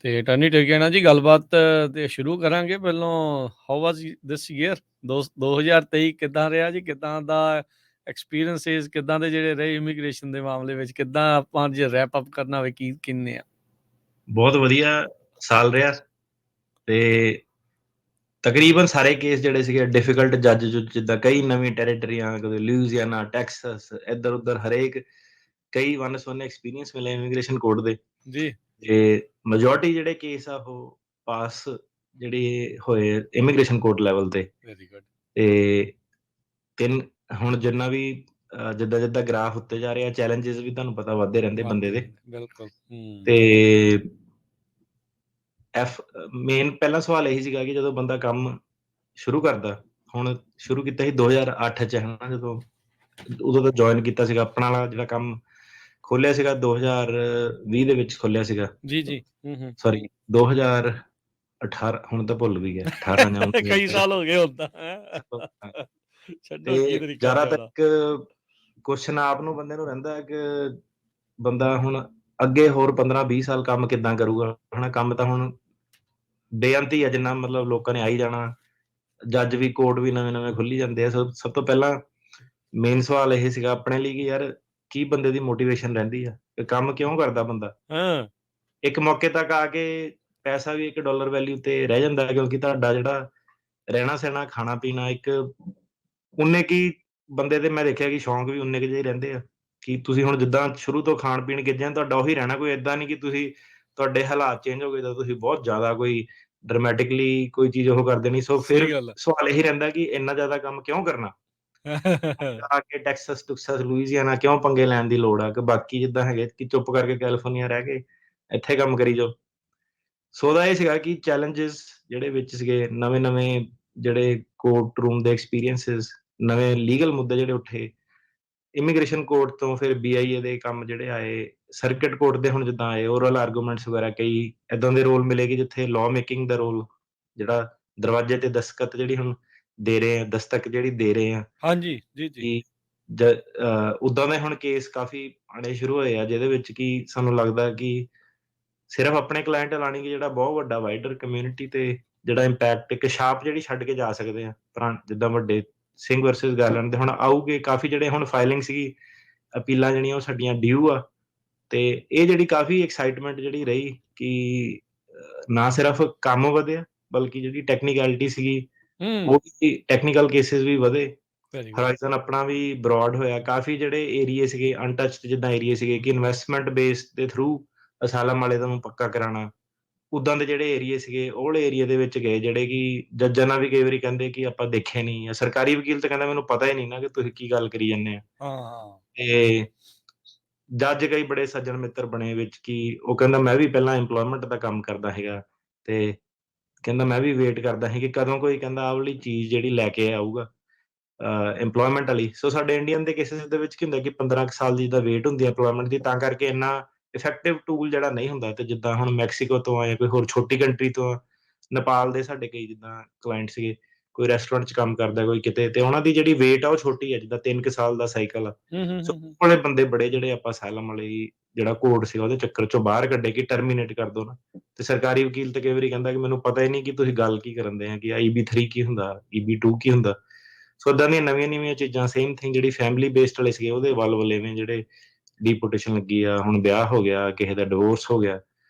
ਤੇ ਟਰਨੀ ਟਿਕਣਾ ਜੀ ਗੱਲਬਾਤ ਤੇ ਸ਼ੁਰੂ ਕਰਾਂਗੇ। ਪਹਿਲੋਂ ਹਾਊ ਵਾਜ਼ ਦਿਸ ਈਅਰ 2023 ਕਿੱਦਾਂ ਰਿਹਾ ਜੀ? ਕਿੱਦਾਂ ਦਾ ਐਕਸਪੀਰੀਅੰਸਿਸ ਕਿੱਦਾਂ ਦੇ ਜਿਹੜੇ ਰਹੇ ਇਮੀਗ੍ਰੇਸ਼ਨ ਦੇ ਮਾਮਲੇ ਵਿੱਚ? ਕਿੱਦਾਂ ਆਪਾਂ ਜੇ ਰੈਪ ਅਪ ਕਰਨਾ ਹੋਵੇ ਕੀ ਕਿੰਨੇ ਆ? ਬਹੁਤ ਵਧੀਆ ਸਾਲ ਰਿਹਾ ਤੇ ਤਕਰੀਬਨ ਸਾਰੇ ਕੇਸ ਜਿਹੜੇ ਸੀਗੇ ਡਿਫਿਕਲਟ ਜੱਜ ਜਿੱਦਾਂ ਕਈ ਨਵੀਂ ਟੈਰੀਟਰੀਆਂ, ਕਦੇ ਲੂਈਜ਼ੀਆਨਾ, ਟੈਕਸਸ, ਇੱਧਰ ਉੱਧਰ ਹਰੇਕ ਕਈ ਵੰਨ ਸੁਵੰਨੇ ਐਕਸਪੀਰੀਅੰਸ ਮਿਲੇ ਇਮੀਗ੍ਰੇਸ਼ਨ ਕੋਰਟ ਦੇ। ਜੀ ਤੇ ਮੈਜੋਰਟੀ ਜਿਹੜੇ ਕੇਸ ਆ ਉਹ ਪਾਸ ਜਿਹੜੇ ਹੋਏ ਇਮੀਗ੍ਰੇਸ਼ਨ ਕੋਰਟ ਲੈਵਲ ਤੇ। Very good. ਤੇ ਤਿੰਨ ਹੁਣ ਜਿੰਨਾ ਵੀ ਜਿੱਦਾਂ ਜਿੱਦਾਂ ਗ੍ਰਾਫ ਉੱਤੇ ਜਾ ਰਿਹਾ, ਚੈਲੰਜਸ ਵੀ ਤੁਹਾਨੂੰ ਪਤਾ ਵੱਧਦੇ ਰਹਿੰਦੇ ਬੰਦੇ ਦੇ। ਬਿਲਕੁਲ। ਤੇ ਮੇਨ ਪਹਿਲਾ ਸਵਾਲ ਇਹੀ ਸੀਗਾ ਕਿ ਜਦੋਂ ਬੰਦਾ ਕੰਮ ਸ਼ੁਰੂ ਕਰਦਾ, ਹੁਣ ਸ਼ੁਰੂ ਕੀਤਾ ਸੀ 2008 ਚ ਹਨਾ, ਜਦੋਂ ਉਦੋਂ ਤਾਂ ਜੁਆਇਨ ਕੀਤਾ ਸੀਗਾ ਆਪਣਾ ਵਾਲਾ ਜਿਹੜਾ ਕੰਮ ਖੋਲਿਆ ਸੀਗਾ 2020 ਦੇ ਵਿੱਚ ਖੋਲਿਆ ਸੀਗਾ। ਜੀ ਜੀ। ਸੌਰੀ 2018, ਹੁਣ ਤਾਂ ਭੁੱਲ ਵੀ ਗਿਆ 18 ਜਾਂ 19 ਕਈ ਸਾਲ ਹੋ ਗਏ ਹੁਣ ਤਾਂ। ਛੱਡੋ ਕੀ ਤੇ ਤਰੀਕਾ ਜ਼ਿਆਦਾ ਉਹਦਾ। ਤੱਕ ਕੁਐਸਚਨ ਆਪ ਨੂੰ ਬੰਦੇ ਨੂੰ ਰਹਿੰਦਾ ਕਿ ਬੰਦਾ ਹੁਣ ਅੱਗੇ ਹੋਰ 15-20 ਸਾਲ ਕੰਮ ਕਿੱਦਾਂ ਕਰੂਗਾ ਹਨਾ। ਕੰਮ ਤਾਂ ਹੁਣ ਬੇਅੰਤੀ ਆ, ਜਿੰਨਾ ਮਤਲਬ ਲੋਕਾਂ ਨੇ ਆਈ ਜਾਣਾ, ਜੱਜ ਵੀ ਕੋਰਟ ਵੀ ਨਵੇਂ ਨਵੇਂ ਖੁੱਲੀ ਜਾਂਦੇ ਆ। ਸਭ ਤੋਂ ਪਹਿਲਾਂ ਮੇਨ ਸਵਾਲ ਇਹ ਸੀਗਾ ਆਪਣੇ ਲਈ ਕਿ ਯਾਰ ਕੀ ਬੰਦੇ ਦੀ ਮੋਟੀਵੇਸ਼ਨ ਰਹਿੰਦੀ ਆ, ਕਿ ਕੰਮ ਕਿਉਂ ਕਰਦਾ ਬੰਦਾ। ਇੱਕ ਮੌਕੇ ਤੱਕ ਆ ਕੇ ਪੈਸਾ ਵੀ $1 ਵੈਲਿਊ ਤੇ ਰਹਿ ਜਾਂਦਾ, ਕਿਉਂਕਿ ਤੁਹਾਡਾ ਜਿਹੜਾ ਰਹਿਣਾ ਸਹਿਣਾ ਖਾਣਾ ਪੀਣਾ ਇੱਕ ਉਨੇ ਕੀ ਬੰਦੇ ਦੇ ਮੈਂ ਦੇਖਿਆ ਕਿ ਸ਼ੌਂਕ ਵੀ ਉਨੇ ਕੁ ਜਿਹੇ ਰਹਿੰਦੇ ਆ, ਕਿ ਤੁਸੀਂ ਹੁਣ ਜਿੱਦਾਂ ਸ਼ੁਰੂ ਤੋਂ ਖਾਣ ਪੀਣ ਗਿੱਜਿਆ ਤੁਹਾਡਾ ਉਹੀ ਰਹਿਣਾ। ਕੋਈ ਏਦਾਂ ਨਹੀਂ ਕਿ ਤੁਸੀਂ ਤੁਹਾਡੇ ਹਾਲਾਤ ਚੇਂਜ ਹੋ ਗਏ ਤਾਂ ਤੁਸੀਂ ਬਹੁਤ ਜ਼ਿਆਦਾ ਕੋਈ ਡਰਾਮੈਟਿਕਲੀ ਕੋਈ ਚੀਜ਼ ਉਹ ਕਰ ਦੇਣੀ। ਸੋ ਫਿਰ ਸਵਾਲ ਇਹੀ ਰਹਿੰਦਾ ਕਿ ਇੰਨਾ ਜ਼ਿਆਦਾ ਕੰਮ ਕਿਉਂ ਕਰਨਾ, ਆ ਕੇ ਟੈਕਸਸ ਟੁਕਸਸ ਲੂਈਜ਼ੀਆਨਾ ਕਿਉਂ ਪੰਗੇ ਲੈਣ ਦੀ ਲੋੜ ਆ, ਕਿ ਬਾਕੀ ਜਿੱਦਾਂ ਹੈਗੇ ਕਿ ਚੁੱਪ ਕਰਕੇ ਕੈਲੀਫੋਰਨੀਆ ਰਹਿ ਕੇ ਇੱਥੇ ਕੰਮ ਕਰੀ ਜਾਓ। ਸੋ ਉਹਦਾ ਇਹ ਸੀਗਾ ਕਿ ਚੈਲੰਜਸ ਜਿਹੜੇ ਵਿੱਚ ਸੀਗੇ, ਨਵੇਂ ਨਵੇਂ ਜਿਹੜੇ ਕੋਰਟ ਰੂਮ ਦੇ ਐਕਸਪੀਰੀਅੰਸਿਸ, ਨਵੇਂ ਲੀਗਲ ਮੁੱਦੇ ਜਿਹੜੇ ਉੱਠੇ ਇਮੀਗ੍ਰੇਸ਼ਨ ਕੋਰਟ ਤੋਂ, ਫਿਰ BIA ਦੇ ਕੰਮ ਜਿਹੜੇ ਆਏ, ਸਰਕਿਟ ਕੋਰਟ ਦੇ ਹੁਣ ਜਿੱਦਾਂ ਆਏ, ਓਰਲ ਆਰਗੂਮੈਂਟਸ ਵਗੈਰਾ, ਕਈ ਏਦਾਂ ਦੇ ਰੋਲ ਮਿਲੇ ਕਿ ਜਿੱਥੇ ਲਾਅ ਮੇਕਿੰਗ ਦਾ ਰੋਲ, ਜਿਹੜਾ ਦਰਵਾਜ਼ੇ ਤੇ ਦਸਤਖਤ ਜਿਹੜੀ ਹੁਣ ਦੇ ਰਹੇ ਆ, ਦਸਤਕ ਜਿਹੜੀ ਦੇ ਰਹੇ ਆ, ਹਾਂਜੀ ਜੀ ਜੀ, ਉਦਾਂ ਦੇ ਹੁਣ ਕੇਸ ਕਾਫੀ ਆਣੇ ਸ਼ੁਰੂ ਹੋਏ ਆ, ਜਿਹਦੇ ਵਿੱਚ ਕਿ ਸਾਨੂੰ ਲੱਗਦਾ ਕਿ ਸਿਰਫ ਆਪਣੇ ਕਲਾਇੰਟ ਲਾਣੀ ਕਿ ਜਿਹੜਾ ਬਹੁਤ ਵੱਡਾ ਵਾਈਡਰ ਕਮਿਊਨਿਟੀ ਤੇ ਜਿਹੜਾ ਇੰਪੈਕਟ ਇੱਕ ਛਾਪ ਜਿਹੜੀ ਛੱਡ ਕੇ ਜਾ ਸਕਦੇ ਆ। ਜਿੱਦਾਂ ਵੱਡੇ ਸਿੰਘ ਵਰਸਸ ਗਾਰਲੈਂਡ ਦੇ ਹੁਣ ਆਊਗੇ ਕਾਫੀ ਜਿਹੜੇ ਹੁਣ ਫਾਈਲਿੰਗ ਸੀਗੀ ਅਪੀਲਾਂ ਜਿਹੜੀਆਂ ਉਹ ਸਾਡੀਆਂ ਡਿਊ ਆ। ਤੇ ਇਹ ਜਿਹੜੀ ਕਾਫੀ ਐਕਸਾਈਟਮੈਂਟ ਜਿਹੜੀ ਰਹੀ ਕਿ ਨਾ ਸਿਰਫ ਕੰਮ ਵਧਿਆ ਬਲਕਿ ਜਿਹੜੀ ਟੈਕਨੀਕੈਲਿਟੀ ਸੀਗੀ ਉਹ ਵੀ, ਟੈਕਨੀਕਲ ਕੇਸਿਸ ਵੀ ਵਧੇ, ਹਰਾਈਜ਼ਨ ਆਪਣਾ ਵੀ ਬਰੋਡ ਹੋਇਆ। ਕਾਫੀ ਜਿਹੜੇ ਏਰੀਏ ਸੀਗੇ ਅਨਟੱਚਡ ਜਿੱਦਾਂ ਏਰੀਏ ਸੀਗੇ ਕਿ ਇਨਵੈਸਟਮੈਂਟ ਬੇਸ ਦੇ ਥਰੂ ਅਸਾਲਮ ਵਾਲੇ ਦਾ ਨੂੰ ਪੱਕਾ ਕਰਾਉਣਾ, ਉਦਾਂ ਦੇ ਜਿਹੜੇ ਏਰੀਏ ਸੀਗੇ ਉਹ ਏਰੀਏ ਦੇ ਵਿੱਚ ਗਏ, ਜਿਹੜੇ ਕਿ ਜੱਜਾਂ ਨਾਲ ਵੀ ਕਈ ਵਾਰੀ ਕਹਿੰਦੇ ਕਿ ਆਪਾਂ ਦੇਖੇ ਨਹੀਂ, ਜਾਂ ਸਰਕਾਰੀ ਵਕੀਲ ਤਾਂ ਕਹਿੰਦਾ ਮੈਨੂੰ ਪਤਾ ਹੀ ਨਹੀਂ ਨਾ ਕਿ ਤੁਸੀਂ ਕੀ ਗੱਲ ਕਰੀ ਜਾਂਦੇ ਆ। ਤੇ ਜੱਜ ਕਈ ਬੜੇ ਸੱਜਣ ਮਿੱਤਰ ਬਣੇ ਵਿੱਚ, ਕਿ ਉਹ ਕਹਿੰਦਾ ਮੈਂ ਵੀ ਪਹਿਲਾਂ ਇੰਪਲੋਇਮੈਂਟ ਦਾ ਕੰਮ ਕਰਦਾ ਹੈਗਾ, ਤੇ ਕਹਿੰਦਾ ਮੈਂ ਵੀ ਵੇਟ ਕਰਦਾ ਸੀ ਕਿ ਕਦੋਂ ਕੋਈ ਕਹਿੰਦਾ ਆਹ ਵਾਲੀ ਚੀਜ਼ ਜਿਹੜੀ ਲੈ ਕੇ ਆਊਗਾ ਇੰਪਲੋਇਮੈਂਟ ਵਾਲੀ। ਸੋ ਸਾਡੇ ਇੰਡੀਅਨ ਦੇ ਕੇਸਿਸ ਦੇ ਵਿੱਚ ਕੀ ਹੁੰਦਾ ਕਿ 15 ਸਾਲ ਦੀ ਦਾ ਵੇਟ ਹੁੰਦੀ ਹੈ ਇੰਪਲੋਇਮੈਂਟ ਦੀ, ਤਾਂ ਕਰਕੇ ਇੰਨਾ ਇਫੈਕਟਿਵ ਟੂਲ ਜਿਹੜਾ ਨਹੀਂ ਹੁੰਦਾ। ਤੇ ਜਿੱਦਾਂ ਹੁਣ ਮੈਕਸੀਕੋ ਤੋਂ ਆਏ, ਕੋਈ ਹੋਰ ਛੋਟੀ ਕੰਟਰੀ ਤੋਂ, ਨੇਪਾਲ ਦੇ ਸਾਡੇ ਕਈ ਜਿੱਦਾਂ ਕਲਾਇੰਟ ਸੀਗੇ, ਕੋਈ ਰੈਸਟੋਰੈਂਟ 'ਚ ਕੰਮ ਕਰਦਾ, ਕੋਈ ਕਿਤੇ, ਤੇ ਉਹਨਾਂ ਦੀ ਜਿਹੜੀ ਵੇਟ ਆ ਉਹ ਛੋਟੀ ਹੈ, ਜਿੱਦਾਂ 3 ਸਾਲ ਦਾ ਸਾਈਕਲ ਆ। ਸੋ ਵਾਲੇ ਬੰਦੇ ਬੜੇ ਜਿਹੜੇ ਆਪਾਂ ਅਸਾਈਲਮ ਵਾਲੇ ਜਿਹੜਾ ਕੋਡ ਸੀਗਾ ਉਹਦੇ ਚੱਕਰ ਚੋਂ ਬਾਹਰ ਕੱਢੇ ਕਿ ਟਰਮੀਨੇਟ ਕਰ ਦੋ ਨਾ। ਤੇ ਸਰਕਾਰੀ ਵਕੀਲ ਤੇ ਕਈ ਵਾਰੀ ਕਹਿੰਦਾ ਕਿ ਮੈਨੂੰ ਪਤਾ ਹੀ ਨਹੀਂ ਕਿ ਤੁਸੀਂ ਗੱਲ ਕੀ ਕਰਨ ਦੇ ਆ, ਕਿ EB3 ਕੀ ਹੁੰਦਾ, EB2 ਕੀ ਹੁੰਦਾ। ਸੋ ਏਦਾਂ ਦੀਆਂ ਨਵੀਆਂ ਨਵੀਆਂ ਚੀਜ਼ਾਂ। ਸੇਮ ਥਿੰਗ ਜਿਹੜੀ ਫੈਮਿਲੀ ਬੇਸਡ ਵਾਲੇ ਸੀਗੇ ਉਹਦੇ ਵੱਲ ਵਲੇਵੇਂ, ਜਿਹੜੇ ਡੀਪੋਟੇਸ਼ਨ ਲੱਗੀ ਆ, ਹੁਣ ਵਿਆਹ ਹੋ ਗਿਆ, ਕਿਸੇ ਦਾ ਡਿਵੋਰਸ ਹੋ ਗਿਆ,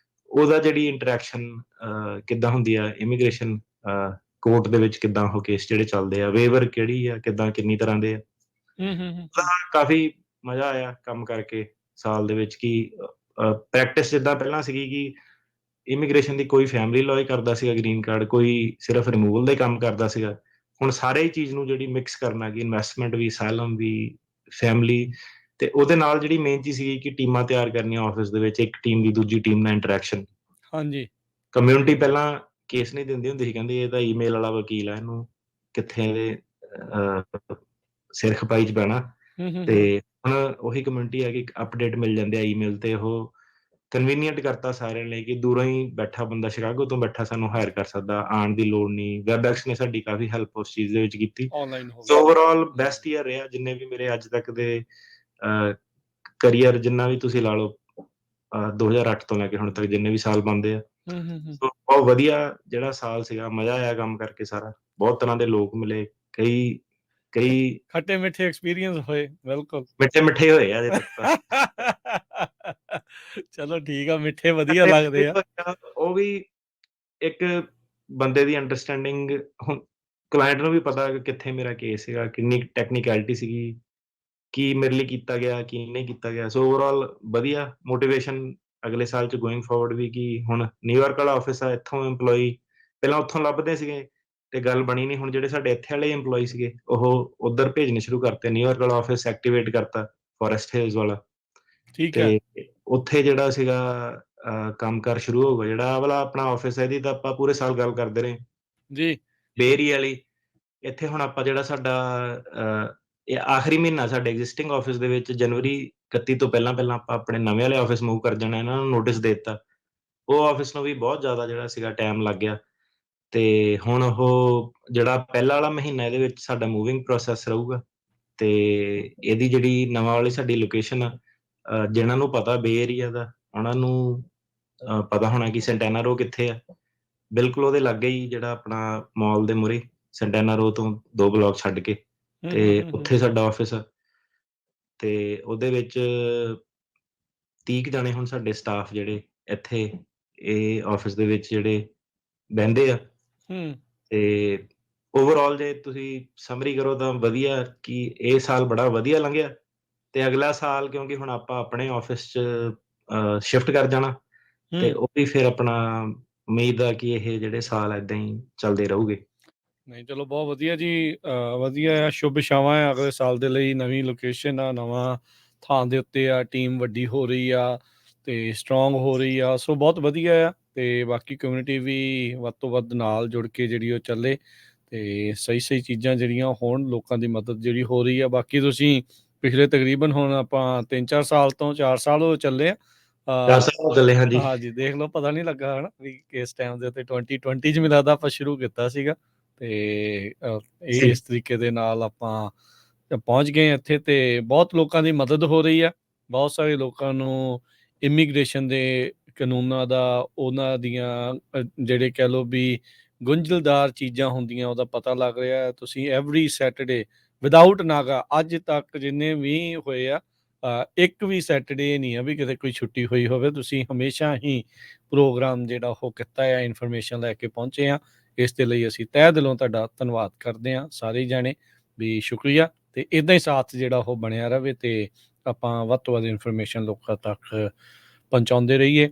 ਉਹਦਾ ਜਿਹੜੀ ਇੰਟਰੈਕਸ਼ਨ ਕਿੱਦਾਂ ਹੁੰਦੀ ਆ ਇਮੀਗ੍ਰੇਸ਼ਨ ਕੋਰਟ ਦੇ ਵਿੱਚ, ਕਿੱਦਾਂ ਉਹ ਕੇਸ ਜਿਹੜੇ ਚੱਲਦੇ ਆ, ਵੇਵਰ ਕਿਹੜੀ ਆ, ਕਿੱਦਾਂ ਕਿੰਨੀ ਤਰ੍ਹਾਂ ਦੇ ਆ। ਕਾਫੀ ਮਜ਼ਾ ਆਇਆ ਕੰਮ ਕਰਕੇ ਸਾਲ ਦੇ ਵਿੱਚ। ਕਿ ਪ੍ਰੈਕਟਿਸ ਜਿੱਦਾਂ ਪਹਿਲਾਂ ਸੀਗੀ ਕਿ ਇਮੀਗ੍ਰੇਸ਼ਨ ਦੀ ਕੋਈ ਫੈਮਿਲੀ ਲਾਅ ਕਰਦਾ ਸੀਗਾ, ਗ੍ਰੀਨ ਕਾਰਡ, ਕੋਈ ਸਿਰਫ ਰਿਮੂਵਲ ਦਾ ਕੰਮ ਕਰਦਾ ਸੀਗਾ। ਹੁਣ ਸਾਰੇ ਹੀ ਚੀਜ਼ ਨੂੰ ਜਿਹੜੀ ਮਿਕਸ ਕਰਨਾ, ਕਿ ਇਨਵੈਸਟਮੈਂਟ ਵੀ, ਅਸਾਈਲਮ ਵੀ, ਫੈਮਿਲੀ, ਤੇ ਉਹਦੇ ਨਾਲ ਜਿਹੜੀ ਮੇਨ ਚੀਜ਼ ਸੀਗੀ ਕਿ ਟੀਮਾਂ ਤਿਆਰ ਕਰਨੀਆਂ ਆਫਿਸ ਦੇ ਵਿੱਚ, ਇੱਕ ਟੀਮ ਦੀ ਦੂਜੀ ਟੀਮ ਨਾਲ ਇੰਟਰੈਕਸ਼ਨ। ਹਾਂਜੀ, ਕਮਿਊਨਿਟੀ ਪਹਿਲਾਂ ਕੇਸ ਨਹੀਂ ਦਿੰਦੀ ਹੁੰਦੀ ਸੀ, ਕਹਿੰਦੀ ਇਹ ਤਾਂ ਈਮੇਲ ਵਾਲਾ ਵਕੀਲ ਆ, ਇਹਨੂੰ ਕਿੱਥੇ ਇਹਦੇ ਸਿਰ ਖਪਾਈ 'ਚ ਪੈਣਾ। ਤੇ ਹੁਣ ਉਹੀ ਕਮਿਊਨਿਟੀ ਹੈ ਕਿ ਅਪਡੇਟ ਮਿਲ ਜਾਂਦੇ ਆ ਈਮੇਲ ਤੇ। ਉਹ ਕਨਵੀਨੀਅੰਟ ਕਰਤਾ ਸਾਰਿਆਂ ਲਈ ਕਿ ਦੂਰੋਂ ਹੀ ਬੈਠਾ ਬੰਦਾ, ਸ਼ਿਕਾਗੋ ਤੋਂ ਬੈਠਾ ਸਾਨੂੰ ਹਾਇਰ ਕਰ ਸਕਦਾ, ਆਉਣ ਦੀ ਲੋੜ ਨਹੀਂ। ਵੈਬਐਕਸ ਨੇ ਸਾਡੀ ਕਾਫੀ ਹੈਲਪ ਉਸ ਚੀਜ਼ ਦੇ ਵਿੱਚ ਕੀਤੀ। ਸੋ ਓਵਰਆਲ ਬੈਸਟ ਈਅਰ ਰਿਹਾ ਜਿੰਨੇ ਵੀ ਮੇਰੇ ਅੱਜ ਤੱਕ ਦੇ ਕਰੀਅਰ, ਜਿੰਨਾ ਵੀ ਤੁਸੀਂ ਲਾ ਲਓ 2008 ਤੋਂ ਲੈ ਕੇ ਹੁਣ ਤੱਕ ਜਿੰਨੇ ਵੀ ਸਾਲ ਬਣਦੇ ਆ, ਸੋ ਬਹੁਤ ਵਧੀਆ ਜਿਹੜਾ ਸਾਲ ਸੀਗਾ, ਮਜ਼ਾ ਆਇਆ ਕੰਮ ਕਰਕੇ ਸਾਰਾ। ਬਹੁਤ ਤਰ੍ਹਾਂ ਦੇ ਲੋਕ ਮਿਲੇ, ਕਈ ਕਈ ਖੱਟੇ ਮਿੱਠੇ ਐਕਸਪੀਰੀਅੰਸ ਹੋਏ, ਬਿਲਕੁਲ। ਮਿੱਠੇ-ਮਿੱਠੇ ਹੋਏ ਆ ਅਜੇ ਤੱਕ ਤਾਂ। ਚਲੋ ਠੀਕ ਆ, ਮਿੱਠੇ ਵਧੀਆ ਖੱਟੇ ਲੱਗਦੇ ਆ। ਉਹ ਵੀ ਇੱਕ ਬੰਦੇ ਦੀ ਅੰਡਰਸਟੈਂਡਿੰਗ, ਹੁਣ ਕਲਾਇੰਟ ਨੂੰ ਵੀ ਪਤਾ ਕਿ ਕਿੱਥੇ ਮੇਰਾ ਕੇਸ ਸੀਗਾ, ਕਿੰਨੀ ਟੈਕਨੀਕੈਲਿਟੀ ਸੀਗੀ, ਕੀ ਮੇਰੇ ਲਈ ਕੀਤਾ ਗਿਆ, ਕੀ ਨਹੀਂ ਕੀਤਾ ਗਿਆ। ਸੋ ਓਵਰਆਲ ਵਧੀਆ ਮੋਟੀਵੇਸ਼ਨ ਅਗਲੇ ਸਾਲ 'ਚ ਗੋਇੰਗ ਫਾਰਵਰਡ ਵੀ, ਕਿ ਹੁਣ ਨਿਊਯਾਰਕ ਵਾਲਾ ਆਫਿਸ ਆ, ਇੱਥੋਂ EMPLOYEE ਪਹਿਲਾਂ ਉੱਥੋਂ ਲੱਭਦੇ ਸੀਗੇ ਤੇ ਗੱਲ ਬਣੀ ਨਹੀਂ। ਹੁਣ ਜਿਹੜੇ ਸਾਡੇ ਇੱਥੇ ਵਾਲੇ EMPLOYEE ਸੀਗੇ, ਉਹ ਉੱਧਰ ਭੇਜਣੇ ਸ਼ੁਰੂ ਕਰਤੇ। ਨਿਊਯਾਰਕ ਵਾਲਾ ਆਫਿਸ ਐਕਟੀਵੇਟ ਕਰਤਾ, ਫੋਰੈਸਟ ਹਿਲਸ ਵਾਲਾ। ਠੀਕ ਹੈ। ਤੇ ਉੱਥੇ ਜਿਹੜਾ ਸੀਗਾ ਕੰਮਕਾਰ ਸ਼ੁਰੂ ਹੋ ਗਿਆ। ਜਿਹੜਾ ਆਹ ਵਾਲਾ ਆਪਣਾ ਆਫਿਸ ਹੈ, ਇਹਦੀ ਤਾਂ ਆਪਾਂ ਪੂਰੇ ਸਾਲ ਗੱਲ ਕਰਦੇ ਰਹੇ। ਜੀ। ਬੇ ਏਰੀਆ ਵਾਲੀ, ਇੱਥੇ ਹੁਣ ਆਪਾਂ ਜਿਹੜਾ ਸਾਡਾ ਇਹ ਆਖਰੀ ਮਹੀਨਾ ਸਾਡੇ ਐਗਜ਼ਿਸਟਿੰਗ ਆਫਿਸ ਦੇ ਵਿੱਚ, ਜਨਵਰੀ 31 ਤੋਂ ਪਹਿਲਾਂ ਆਪਾਂ ਆਪਣੇ ਨਵੇਂ ਵਾਲੇ ਆਫਿਸ ਮੂਵ ਕਰ ਜਾਣਾ। ਇਹਨਾਂ ਨੂੰ ਨੋਟਿਸ ਦੇ ਦਿੱਤਾ। ਉਹ ਆਫਿਸ ਨੂੰ ਵੀ ਬਹੁਤ ਜ਼ਿਆਦਾ ਜਿਹੜਾ ਸੀਗਾ ਟਾਈਮ ਲੱਗ ਗਿਆ। ਤੇ ਹੁਣ ਉਹ ਜਿਹੜਾ ਪਹਿਲਾ ਵਾਲਾ ਮਹੀਨਾ, ਇਹਦੇ ਵਿੱਚ ਸਾਡਾ ਮੂਵਿੰਗ ਪ੍ਰੋਸੈਸ ਰਹੂਗਾ। ਤੇ ਇਹਦੀ ਜਿਹੜੀ ਨਵਾਂ ਵਾਲੀ ਸਾਡੀ ਲੋਕੇਸ਼ਨ ਆ, ਜਿਹਨਾਂ ਨੂੰ ਪਤਾ ਬੇ ਏਰੀਆ ਦਾ, ਉਹਨਾਂ ਨੂੰ ਪਤਾ ਹੋਣਾ ਕਿ ਸੈਂਟੈਨਾ ਰੋ ਕਿੱਥੇ ਆ। ਬਿਲਕੁਲ ਉਹਦੇ ਲਾਗੇ ਹੀ, ਜਿਹੜਾ ਆਪਣਾ ਮਾਲ ਦੇ ਮੂਹਰੇ, ਸੈਂਟੈਨਾ ਰੋ ਤੋਂ 2 ਬਲਾਕ ਛੱਡ ਕੇ, ਤੇ ਉੱਥੇ ਸਾਡਾ ਆਫਿਸ ਆ। ਤੇ ਉਹਦੇ ਵਿੱਚ 30 ਕੁ ਜਾਣੇ ਹੁਣ ਸਾਡੇ ਸਟਾਫ ਜਿਹੜੇ ਇੱਥੇ ਇਹ ਆਫਿਸ ਦੇ ਵਿੱਚ ਜਿਹੜੇ ਬਹਿੰਦੇ ਆ। ਤੇ ਓਵਰਆਲ ਜੇ ਤੁਸੀਂ ਸਮਰੀ ਕਰੋ ਤਾਂ ਵਧੀਆ, ਕਿ ਇਹ ਸਾਲ ਬੜਾ ਵਧੀਆ ਲੰਘਿਆ। ਤੇ ਅਗਲਾ ਸਾਲ, ਕਿਉਂਕਿ ਹੁਣ ਆਪਾਂ ਆਪਣੇ ਆਫਿਸ 'ਚ ਸ਼ਿਫਟ ਕਰ ਜਾਣਾ, ਤੇ ਉਹ ਵੀ ਫਿਰ ਆਪਣਾ ਉਮੀਦ ਆ ਕਿ ਇਹ ਜਿਹੜੇ ਸਾਲ ਏਦਾਂ ਹੀ ਚੱਲਦੇ ਰਹੂਗੇ। ਨਹੀਂ, ਚਲੋ ਬਹੁਤ ਵਧੀਆ ਜੀ। ਵਧੀਆ ਆ, ਸ਼ੁਭ ਇਛਾਵਾਂ ਆ ਅਗਲੇ ਸਾਲ ਦੇ ਲਈ। ਨਵੀਂ ਲੋਕੇਸ਼ਨ ਆ, ਨਵਾਂ ਥਾਂ ਦੇ ਉੱਤੇ ਆ, ਟੀਮ ਵੱਡੀ ਹੋ ਰਹੀ ਆ ਤੇ ਸਟਰੋਂਗ ਹੋ ਰਹੀ ਆ। ਸੋ ਬਹੁਤ ਵਧੀਆ ਆ। ਤੇ ਬਾਕੀ ਕਮਿਊਨਿਟੀ ਵੀ ਵੱਧ ਤੋਂ ਵੱਧ ਨਾਲ ਜੁੜ ਕੇ ਜਿਹੜੀ ਉਹ ਚੱਲੇ ਤੇ ਸਹੀ ਚੀਜ਼ਾਂ ਜਿਹੜੀਆਂ ਹੋਣ, ਲੋਕਾਂ ਦੀ ਮਦਦ ਜਿਹੜੀ ਹੋ ਰਹੀ ਆ। ਬਾਕੀ ਤੁਸੀਂ ਪਿਛਲੇ ਤਕਰੀਬਨ ਹੁਣ ਆਪਾਂ 3-4 ਸਾਲ ਤੋਂ 4 ਸਾਲ ਹੋ ਚੱਲੇ ਆ। 4 ਸਾਲ ਹੋ ਚੱਲੇ, ਹਾਂਜੀ। ਹਾਂਜੀ, ਦੇਖ ਲਓ, ਪਤਾ ਨਹੀਂ ਲੱਗਾ ਹਨਾ ਵੀ ਕਿਸ ਟਾਈਮ ਦੇ ਉੱਤੇ 2020 'ਚ ਮੈਨੂੰ ਲੱਗਦਾ ਆਪਾਂ ਸ਼ੁਰੂ ਕੀਤਾ ਸੀਗਾ। ਤੇ ਇਸ ਤਰੀਕੇ ਦੇ ਨਾਲ ਆਪਾਂ ਪਹੁੰਚ ਗਏ ਇੱਥੇ। ਤੇ ਬਹੁਤ ਲੋਕਾਂ ਦੀ ਮਦਦ ਹੋ ਰਹੀ ਆ। ਬਹੁਤ ਸਾਰੇ ਲੋਕਾਂ ਨੂੰ ਇਮੀਗ੍ਰੇਸ਼ਨ ਦੇ ਕਾਨੂੰਨਾਂ ਦਾ, ਉਹਨਾਂ ਦੀਆਂ ਜਿਹੜੇ ਕਹਿ ਲਓ ਵੀ ਗੁੰਝਲਦਾਰ ਚੀਜ਼ਾਂ ਹੁੰਦੀਆਂ, ਉਹਦਾ ਪਤਾ ਲੱਗ ਰਿਹਾ। ਤੁਸੀਂ ਐਵਰੀ ਸੈਟਰਡੇ ਵਿਦਆਊਟ ਨਾਗਾ ਅੱਜ ਤੱਕ ਜਿੰਨੇ ਵੀ ਹੋਏ ਆ, ਇੱਕ ਵੀ ਸੈਟਰਡੇ ਨਹੀਂ ਆ ਵੀ ਕਿਤੇ ਕੋਈ ਛੁੱਟੀ ਹੋਈ ਹੋਵੇ। ਤੁਸੀਂ ਹਮੇਸ਼ਾ ਹੀ ਪ੍ਰੋਗਰਾਮ ਜਿਹੜਾ ਉਹ ਕੀਤਾ ਆ, ਇਨਫੋਰਮੇਸ਼ਨ ਲੈ ਕੇ ਪਹੁੰਚੇ ਆ। ਇਸ ਦੇ ਲਈ ਅਸੀਂ ਤਹਿ ਦਿਲੋਂ ਤੁਹਾਡਾ ਧੰਨਵਾਦ ਕਰਦੇ ਹਾਂ ਸਾਰੇ ਜਾਣੇ ਵੀ। ਸ਼ੁਕਰੀਆ। ਤੇ ਇੱਦਾਂ ਹੀ ਸਾਥ ਜਿਹੜਾ ਉਹ ਬਣਿਆ ਰਹੇ ਤੇ ਆਪਾਂ ਵੱਧ ਤੋਂ ਵੱਧ ਇਨਫੋਰਮੇਸ਼ਨ ਲੋਕਾਂ ਤੱਕ ਪਹੁੰਚਾਉਂਦੇ ਰਹੀਏ।